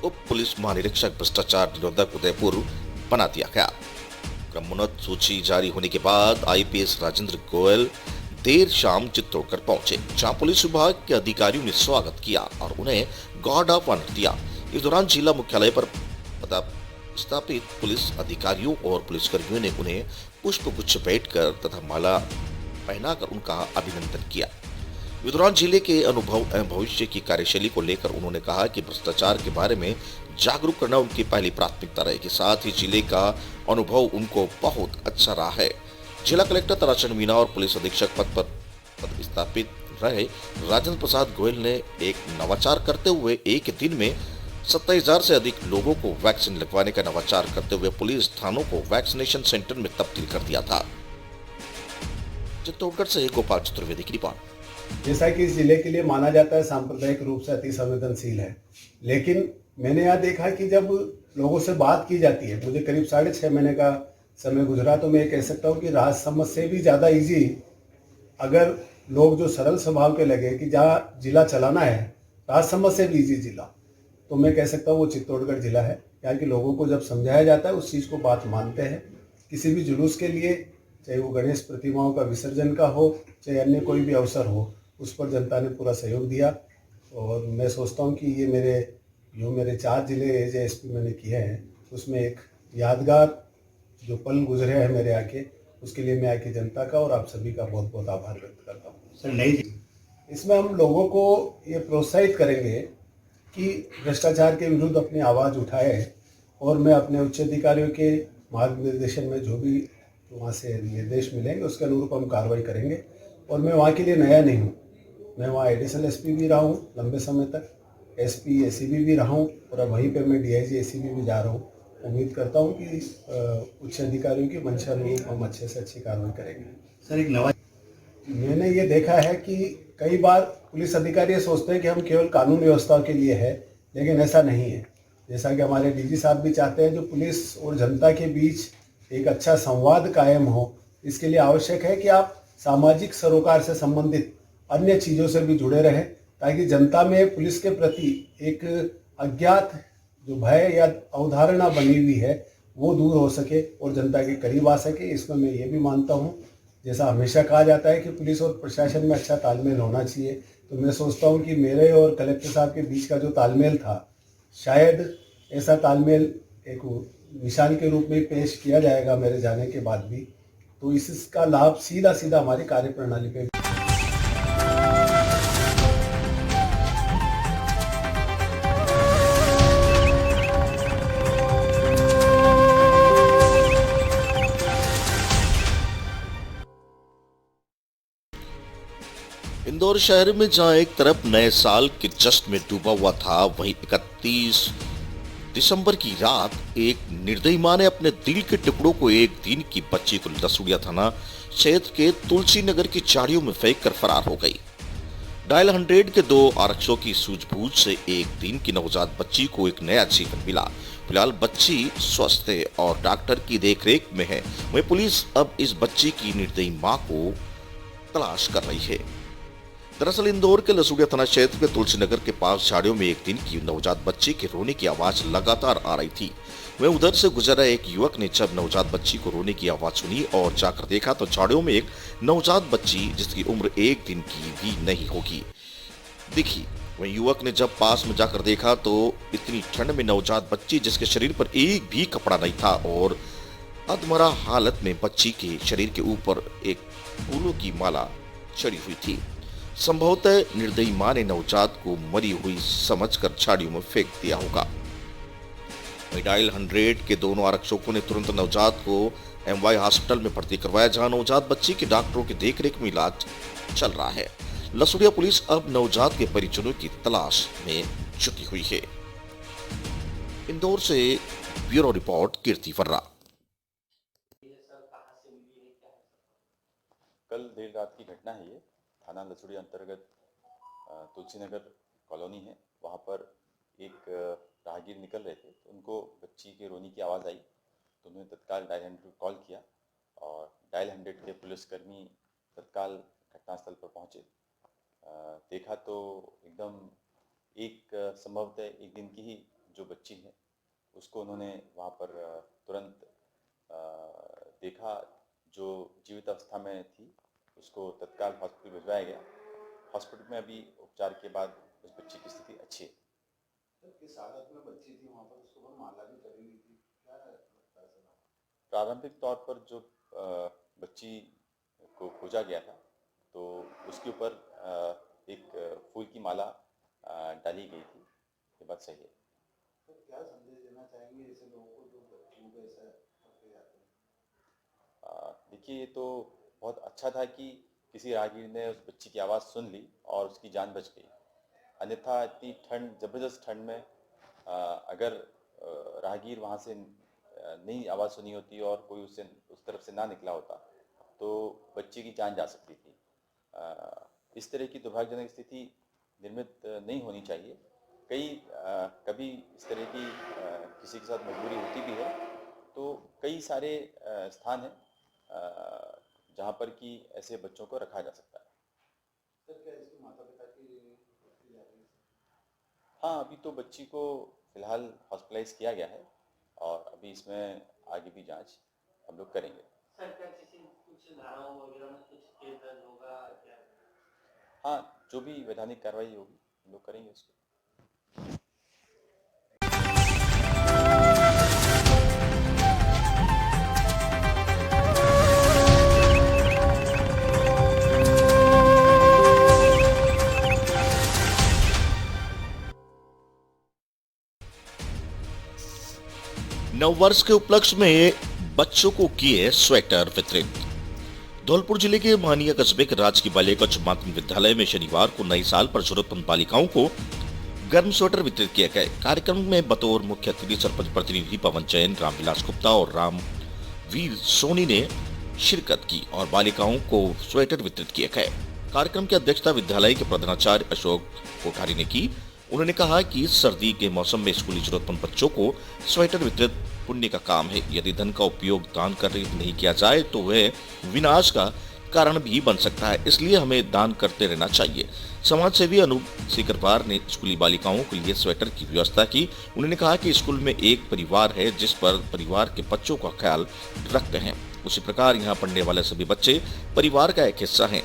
उप पुलिस महानिरीक्षक भ्रष्टाचार निरोधक उदयपुर बना दिया गया। क्रमोन्नत सूची जारी होने के बाद आईपीएस राजेंद्र गोयल देर शाम चित्तौड़गढ़ पहुंचे, जहां पुलिस विभाग के अधिकारियों ने स्वागत किया और उन्हें गार्ड ऑफ ऑनर दिया। इस दौरान जिला मुख्यालय पर स्थापित पुलिस अधिकारियों और पुलिसकर्मियों ने उन्हें पुष्प गुच्छ भेंटकर तथा माला पहनाकर उनका अभिनंदन किया। इस दौरान जिले के अनुभव एवं भविष्य की कार्यशैली को लेकर उन्होंने कहा कि भ्रष्टाचार के बारे में जागरूक करना उनकी पहली प्राथमिकता रहेगी। साथ ही जिले का अनुभव उनको बहुत अच्छा रहा है। जिला कलेक्टर ताराचंद मीणा और पुलिस अधीक्षक पद पर पदस्थापित रहे राजेंद्र प्रसाद गोयल ने एक नवाचार करते हुए एक दिन में 27,000 से अधिक लोगों को वैक्सीन लगवाने का नवाचार करते हुए पुलिस थानों को वैक्सीनेशन सेंटर में तब्दील कर दिया था। चित्तौड़गढ़ से गोपाल चतुर्वेदी की रिपोर्ट। जैसा कि इस जिले के लिए माना जाता है सांप्रदायिक रूप से अति संवेदनशील है, लेकिन मैंने यहाँ देखा कि जब लोगों से बात की जाती है, मुझे करीब 6.5 महीने का समय गुजरा, तो मैं ये कह सकता हूँ कि राजसमंद से भी ज़्यादा इजी अगर लोग जो सरल स्वभाव के लगे कि जहाँ जिला चलाना है, राजसमंद से भी इजी जिला, तो मैं कह सकता हूँ वो चित्तौड़गढ़ जिला है। यहाँ के लोगों को जब समझाया जाता है उस चीज़ को बात मानते हैं। किसी भी जुलूस के लिए, चाहे वो गणेश प्रतिमाओं का विसर्जन का हो, चाहे अन्य कोई भी अवसर हो, उस पर जनता ने पूरा सहयोग दिया। और मैं सोचता हूँ कि ये मेरे 4 जिले AJSP मैंने किए हैं, उसमें एक यादगार जो पल गुजरे हैं मेरे आके, उसके लिए मैं आके जनता का और आप सभी का बहुत बहुत आभार व्यक्त करता हूँ। सर, नई इसमें हम लोगों को ये प्रोत्साहित करेंगे कि भ्रष्टाचार के विरुद्ध अपनी आवाज़ उठाए, और मैं अपने उच्च अधिकारियों के मार्गनिर्देशन में जो भी वहाँ से निर्देश मिलेंगे उसके अनुरूप हम कार्रवाई करेंगे। और मैं वहाँ के लिए नया नहीं हूँ, मैं वहाँ एडिशनल SP भी रहा हूँ लंबे समय तक, SP ACP भी रहा हूँ, और अब वहीं पे मैं DIG ACP भी जा रहा हूँ। उम्मीद करता हूँ कि उच्च अधिकारियों की मंशा अनुरूप हम अच्छे से अच्छी कार्रवाई करेंगे। सर, एक नवा मैंने ये देखा है कि कई बार पुलिस अधिकारी ये सोचते हैं कि हम केवल कानून व्यवस्था के लिए है, लेकिन ऐसा नहीं है। जैसा कि हमारे DG साहब भी चाहते हैं जो पुलिस और जनता के बीच एक अच्छा संवाद कायम हो, इसके लिए आवश्यक है कि आप सामाजिक सरोकार से संबंधित अन्य चीज़ों से भी जुड़े रहें, ताकि जनता में पुलिस के प्रति एक अज्ञात जो भय या अवधारणा बनी हुई है वो दूर हो सके और जनता के करीब आ सके। इसमें मैं ये भी मानता हूँ, जैसा हमेशा कहा जाता है कि पुलिस और प्रशासन में अच्छा तालमेल होना चाहिए, तो मैं सोचता हूँ कि मेरे और कलेक्टर साहब के बीच का जो तालमेल था, शायद ऐसा तालमेल एक मिसाल के रूप में पेश किया जाएगा मेरे जाने के बाद भी, तो इसका लाभ सीधा सीधा हमारी कार्यप्रणाली पे। इंदौर शहर में जहां एक तरफ नए साल के जश्न में डूबा हुआ था, वहीं 31 दिसंबर की रात एक निर्दयी मां ने अपने दिल के टुकड़ों को एक दिन की बच्ची को लसूड़िया थाना क्षेत्र के तुलसी नगर की झाड़ियों में फेंक कर फरार हो गई। डायल 100 के 2 आरक्षकों की सूझबूझ से एक दिन की नवजात बच्ची को एक नया जीवन मिला। फिलहाल बच्ची स्वस्थ है और डॉक्टर की देखरेख में है। वहीं पुलिस अब इस बच्ची की निर्दयी मां को तलाश कर रही है। दरअसल इंदौर के लसूड़िया थाना क्षेत्र के तुलसी नगर के पास झाड़ियों में एक दिन की नवजात बच्ची के रोने की आवाज लगातार आ रही थी। वह उधर से गुजरा एक युवक ने जब नवजात बच्ची को रोने की आवाज सुनी और जाकर देखा तो झाड़ियों में एक नवजात बच्ची जिसकी उम्र 1 दिन की भी नहीं होगी दिखी। वह युवक ने जब पास में जाकर देखा तो इतनी ठंड में नवजात बच्ची जिसके शरीर पर एक भी कपड़ा नहीं था और अधमरा हालत में बच्ची के शरीर के ऊपर एक फूलों की माला चढ़ी हुई थी। संभवतः निर्दयी मां ने नवजात को मरी हुई समझकर झाड़ियों में फेंक दिया होगा। डायल 100 के दोनों आरक्षकों ने तुरंत नवजात को MY हॉस्पिटल में भर्ती करवाया, जहां नवजात बच्ची के डॉक्टरों की देखरेख में इलाज चल रहा है। लसूड़िया पुलिस अब नवजात के परिजनों की तलाश में जुटी हुई है। इंदौर से ब्यूरो रिपोर्ट कीर्ति वर्रा। कल देर रात की घटना है ये। थाना लसूड़िया अंतर्गत तुलसी नगर कॉलोनी है, वहाँ पर एक राहगीर निकल रहे थे तो उनको बच्ची के रोने की आवाज़ आई तो उन्होंने तत्काल डायल 100 कॉल किया और डायल 100 के पुलिसकर्मी तत्काल घटनास्थल पर पहुँचे। देखा तो एकदम एक संभवतः 1 दिन की ही जो बच्ची है उसको उन्होंने वहाँ पर तुरंत देखा, जो जीवित अवस्था में थी उसको तत्काल हॉस्पिटल भिजवाया गया। हॉस्पिटल में अभी उपचार के बाद उस बच्ची की स्थिति अच्छी है। किस हालत में बच्ची थी वहाँ पर, उसको माला भी करी हुई थी, क्या लगता है? प्रारंभिक तौर पर जो बच्ची को खोजा गया था तो उसके ऊपर एक फूल की माला डाली गई थी, ये बात सही है। देखिए, ये तो बहुत अच्छा था कि किसी राहगीर ने उस बच्ची की आवाज़ सुन ली और उसकी जान बच गई। अन्यथा इतनी ठंड, ज़बरदस्त ठंड में अगर राहगीर वहाँ से नहीं आवाज़ सुनी होती और कोई उससे उस तरफ से ना निकला होता तो बच्ची की जान जा सकती थी। इस तरह की दुर्भाग्यजनक स्थिति निर्मित नहीं होनी चाहिए। कभी इस तरह की किसी के साथ मजबूरी होती भी है तो कई सारे स्थान हैं जहाँ पर कि ऐसे बच्चों को रखा जा सकता है। हाँ, अभी तो बच्ची को फिलहाल हॉस्पिटलाइज किया गया है और अभी इसमें आगे भी जांच हम लोग करेंगे। सर, क्या किसी कुछ धाराओं वगैरह में कुछ केस दर्ज होगा क्या? हाँ, जो भी वैधानिक कार्रवाई होगी हम लोग करेंगे उसको। नववर्ष के उपलक्ष्य में बच्चों को किए स्वेटर वितरित। धौलपुर जिले के मानिया कस्बे के राजकीय बालिका उच्च माध्यमिक विद्यालय में शनिवार को नए साल पर जरूरतमंद बालिकाओं को गर्म स्वेटर वितरित किए गए। कार्यक्रम में बतौर मुख्य अतिथि सरपंच प्रतिनिधि पवन जैन, रामविलास गुप्ता और रामवीर सोनी ने शिरकत की और बालिकाओं को स्वेटर वितरित किए गए। कार्यक्रम की अध्यक्षता विद्यालय के प्रधानाचार्य अशोक कोठारी ने की। उन्होंने कहा कि सर्दी के मौसम में स्कूली जरूरतमंद बच्चों को स्वेटर वितरित पुण्य का काम है। यदि धन का उपयोग दान करके नहीं किया जाए तो वह विनाश का कारण भी बन सकता है, इसलिए हमें दान करते रहना चाहिए। समाज सेवी अनूप सिकरवार ने स्कूली बालिकाओं के लिए स्वेटर की व्यवस्था की। उन्होंने कहा कि स्कूल में एक परिवार है जिस पर परिवार के बच्चों का ख्याल रखते हैं, उसी प्रकार यहाँ पढ़ने वाले सभी बच्चे परिवार का एक हिस्सा हैं।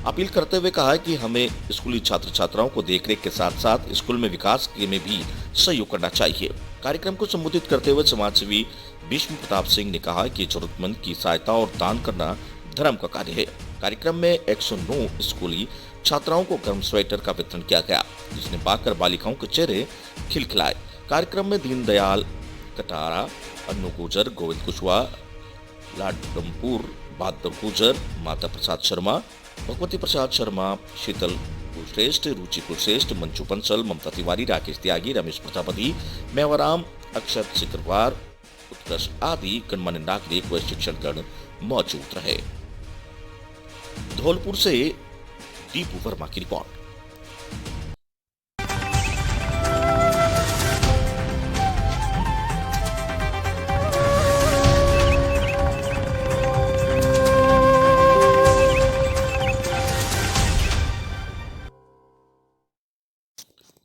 अपील करते हुए कहा कि हमें स्कूली छात्र छात्राओं को देखरेख के साथ साथ स्कूल में विकास में भी सहयोग करना चाहिए। कार्यक्रम को संबोधित करते हुए समाजसेवी भीष्म प्रताप सिंह ने कहा कि जरूरतमंद की सहायता और दान करना धर्म का कार्य है। कार्यक्रम में 109 स्कूली छात्राओं को गर्म स्वेटर का वितरण किया गया, जिसने पाकर बालिकाओं के चेहरे खिलखिलाए। कार्यक्रम में दीनदयाल कटारा, अन्नू गुर्जर, गोविंद कुशवाहा, लाडमपुर बहादुर गुर्जर, माता प्रसाद शर्मा, भगवती प्रसाद शर्मा, शीतल कुलश्रेष्ठ, रुचि कुलश्रेष्ठ, मंजू बंसल, ममता तिवारी, राकेश त्यागी, रमेश प्रजापति, मेवाराम, अक्षत सिकरवार, उत्कर्ष आदि गणमान्य नागरिक व शिक्षकगण मौजूद रहे। धौलपुर से दीपू वर्मा की रिपोर्ट।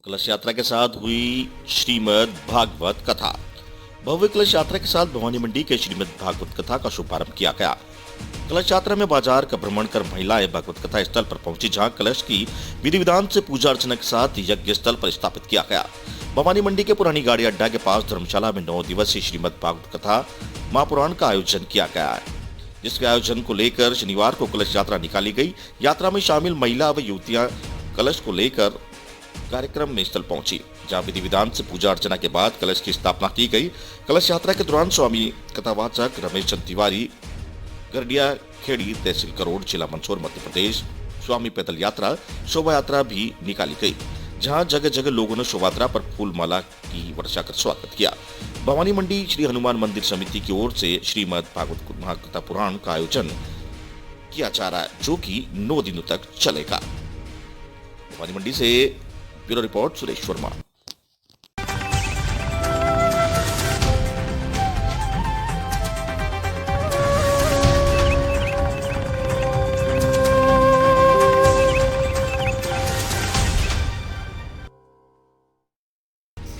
कलश यात्रा के साथ हुई श्रीमद् भागवत कथा। भव्य कलश यात्रा के साथ भवानी मंडी के श्रीमद् भागवत कथा का शुभारंभ किया गया। कलश यात्रा में बाजार का भ्रमण कर महिलाएं भागवत कथा स्थल पर पहुंची, जहां कलश की विधि विधान से पूजा अर्चना के साथ यज्ञ स्थल पर स्थापित किया गया। भवानी मंडी के पुरानी गाड़ी अड्डा के पास धर्मशाला में 9 दिवसीय श्रीमद् भागवत कथा महापुराण का आयोजन किया गया है, जिसके आयोजन को लेकर शनिवार को कलश यात्रा निकाली गई। यात्रा में शामिल महिला व युवतियां कलश को लेकर कार्यक्रम में स्थल पहुंची, जहां विधि विधान से पूजा अर्चना के बाद कलश की स्थापना की गई। कलश यात्रा के दौरान स्वामी कथावाचक रमेश चंद तिवारी, गरडिया खेड़ी, तहसील करोड़, जिला मंदसौर, मध्य प्रदेश, स्वामी पैदल यात्रा शोभा यात्रा भी निकाली गई, जहां जगह जगह लोगों ने शोभा यात्रा पर फूल माला की वर्षा कर स्वागत किया। भवानी मंडी श्री हनुमान मंदिर समिति की ओर से श्रीमद् भागवत महाकथा पुराण का आयोजन किया जा रहा है, जो कि 9 दिनों तक चलेगा। भवानी मंडी से ब्यूरो रिपोर्ट, सुरेश वर्मा।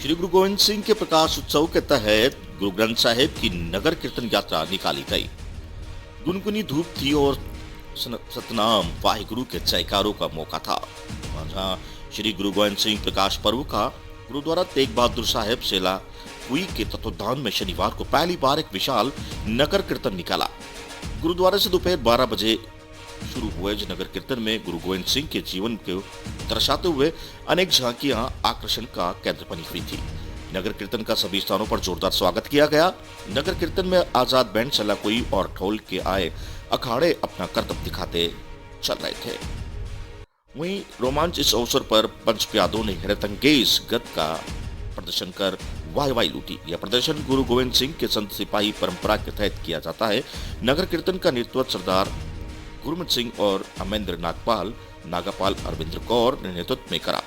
श्री गुरु गोविंद सिंह के प्रकाश उत्सव के तहत गुरु ग्रंथ साहिब की नगर कीर्तन यात्रा निकाली गई। गुनगुनी धूप थी और सतनाम वाहिगुरु के जयकारों का मौका था। जहां श्री गुरु गोविंद सिंह प्रकाश पर्व का गुरुद्वारा तेग बहादुर साहिब सेला हुई के तत्वाधान में शनिवार को पहली बार एक विशाल नगर कीर्तन निकाला। गुरुद्वारे से दोपहर 12 बजे शुरू हुए नगर कीर्तन में गुरु गोविंद सिंह के जीवन को दर्शाते हुए अनेक झांकियां आकर्षण का केंद्र बनी हुई थी। नगर कीर्तन का सभी स्थानों पर जोरदार स्वागत किया गया। नगर कीर्तन में आजाद बैंड, सलाकुई और ढोल के आए अखाड़े अपना करतब दिखाते चल रहे थे। वहीं रोमांच इस अवसर पर पंच प्यादों ने हैरतअंगेज गत का प्रदर्शन कर वाहवाही लूटी। यह प्रदर्शन गुरु गोविंद सिंह के संत सिपाही परंपरा के तहत किया जाता है। नगर कीर्तन का नेतृत्व सरदार गुरमीत सिंह और अमरेंद्र नागपाल, नागापाल अरविंद कौर ने नेतृत्व में करा।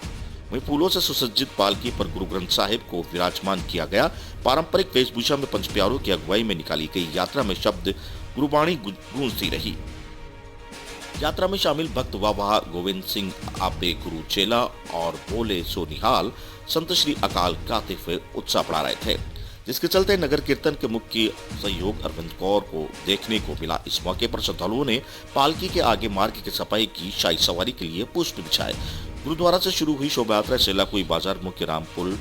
वहीं फूलों से सुसज्जित पालकी पर गुरु ग्रंथ साहिब को विराजमान किया गया। पारंपरिक वेशभूषा में पंच प्यारों की अगुवाई में निकाली गई यात्रा में शब्द गुरुबाणी गूंजती रही। यात्रा में शामिल भक्त वाह गोविंद सिंह आपे गुरु चेला और बोले सो निहाल संत श्री अकाल गाते हुए उत्साह बढ़ा रहे थे, जिसके चलते नगर कीर्तन के मुख्य सहयोग अरविंद कौर को देखने को मिला। इस मौके पर श्रद्धालुओं ने पालकी के आगे मार्ग की सफाई की, शाही सवारी के लिए पुष्प बिछाए। गुरुद्वारा से शुरू हुई शोभा यात्रा सेलाकुई बाजार मुख्य राम पुल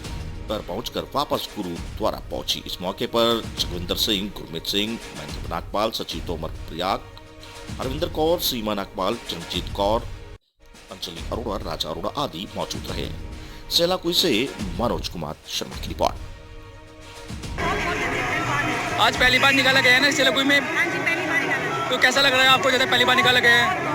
पर पहुंचकर वापस गुरुद्वारा पहुंची। इस मौके पर जगविंदर सिंह, गुरमीत सिंह, महेंद्र नागपाल, सचिव तोमर प्रयाग, अरविंदर कौर, सीमा नागपाल, चरणजीत कौर, अंजलि अरोड़ा, राजा अरोड़ा आदि मौजूद रहे। सेलाकुई से मनोज कुमार शर्मा की रिपोर्ट। आज पहली बार निकाला गया है ना सेलाकुई में? तो कैसा लग रहा है आपको जब पहली बार निकाला गया है?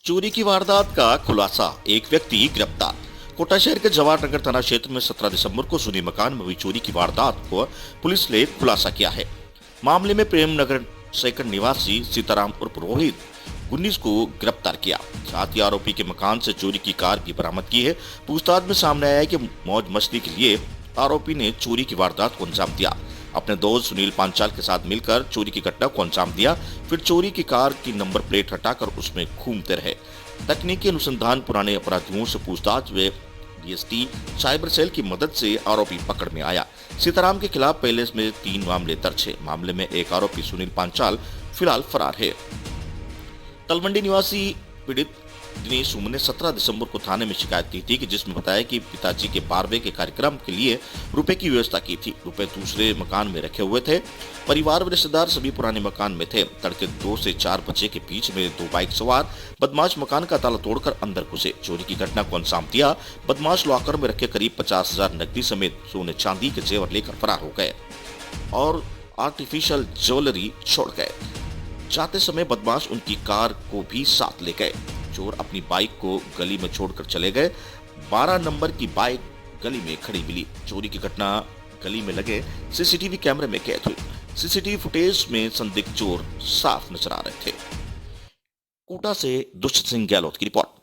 चोरी की वारदात का खुलासा, एक व्यक्ति गिरफ्तार। कोटा शहर के जवाहर नगर थाना क्षेत्र में 17 दिसंबर को सुनी मकान में हुई चोरी की वारदात को पुलिस ने खुलासा किया है। मामले में प्रेम नगर सेकंड निवासी सीताराम उर्फ रोहित 19 को गिरफ्तार किया। साथ ही आरोपी के मकान से चोरी की कार भी बरामद की है। पूछताछ में सामने आया है कि मौज मस्ती के लिए आरोपी ने चोरी की वारदात को अंजाम दिया। अपने दोस्त सुनील पांचाल के साथ मिलकर चोरी की घटना को अंजाम दिया। फिर चोरी की कार की नंबर प्लेट हटाकर उसमें घूमते रहे। तकनीकी अनुसंधान पुराने अपराधियों से पूछताछ में डीएसटी साइबर सेल की मदद से आरोपी पकड़ में आया। सीताराम के खिलाफ पहले में 3 मामले दर्ज है। मामले में एक आरोपी सुनील पांचाल फिलहाल फरार है। तलवंडी निवासी पीड़ित दिनेश सुमन ने 17 दिसंबर को थाने में शिकायत की थी कि जिसमें बताया कि पिताजी के 12वें के कार्यक्रम के लिए रुपए की व्यवस्था की थी। रुपए दूसरे मकान में रखे हुए थे। परिवार व रिश्तेदार सभी पुराने मकान में थे। तड़के 2 से 4 बजे के बीच में 2 बाइक सवार बदमाश मकान का ताला तोड़कर अंदर घुसे। चोरी की घटना को अंजाम दिया। बदमाश लॉकर में रखे करीब 50,000 नकदी समेत सोने चांदी के जेवर लेकर फरार हो गए और आर्टिफिशियल ज्वेलरी छोड़ गए। जाते समय बदमाश उनकी कार को भी साथ ले गए। चोर अपनी बाइक को गली में छोड़कर चले गए। 12 नंबर की बाइक गली में खड़ी मिली। चोरी की घटना गली में लगे सीसीटीवी कैमरे में कैद हुई। सीसीटीवी फुटेज में संदिग्ध चोर साफ नजर आ रहे थे। कोटा से दुष्यंत सिंह गहलोत की रिपोर्ट।